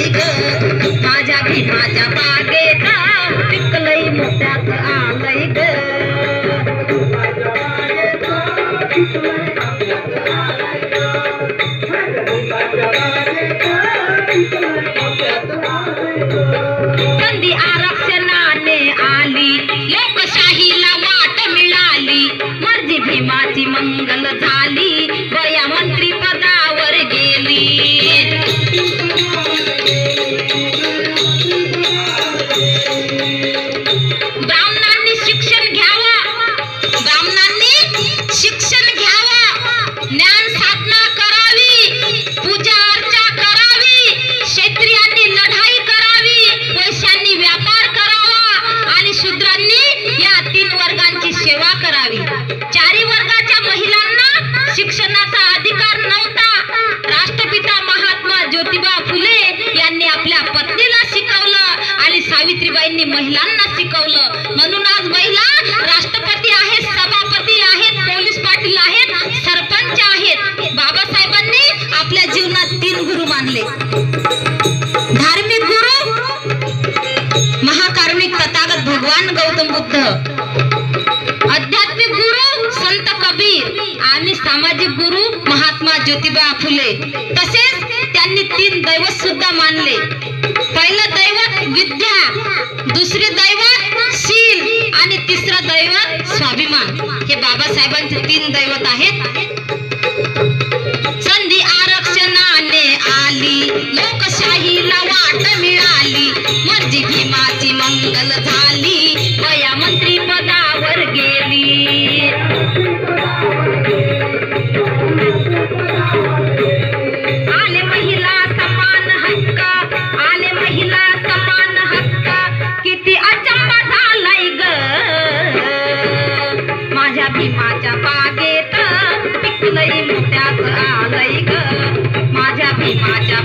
आलंय ग माझ्या भीमाच्या बागेत पिकलंय मोत्याचं आलंय ग संधी आरक्षणाने आली लोकशाहीला वाट मिळाली मर्जी भीमाची मंगल झाली बया मंत्री पदावर गेली ब्राह्मणांनी शिक्षण घ्यावा ज्ञान साधना करावी पूजा अर्चा करावी क्षत्रियांनी लढाई करावी वैश्यांनी व्यापार करावा आणि शूद्रांनी या 3 वर्गांची सेवा करावी चारी वर्गाच्या महिलांना शिक्षणाचा अधिकार नव्हता राष्ट्रपिता महात्मा ज्योतिबा फुले यांनी आपल्या पत्नीला शिकवलं आणि सावित्रीबाईंनी महिलांना शिकवलं म्हणून आज महिला राष्ट्रपती आहेत सभापती आहेत पोलीस पाटील आहेत सरपंच आहेत बाबासाहेबांनी आपल्या जीवनात 3 गुरु मानले धार्मिक गुरु महाकारुणिक तथागत भगवान गौतम बुद्ध आध्यात्मिक गुरु संत कबीर आणि सामाजिक गुरु महात्मा ज्योतिबा फुले तसेच त्यांनी 3 दैवत सुद्धा मानले पहिलं दैवत विद्या दुसरे दैवत शील आणि तिसरं दैवत स्वाभिमान हे बाबासाहेबांचे 3 दैवत आहेत संधी आरक्षणाने आली लोकशाहीला वाट मिळाली मर्जी भीमाची मंगल झाली बया मंत्री पदावर गेली आले महिला समान हक्क आले महिला समान हक्क किती अचंबा झालाय ग माझ्या भीमाच्या बागेत पिकलंय मोत्याचं आलंय ग माझ्या भीमाच्या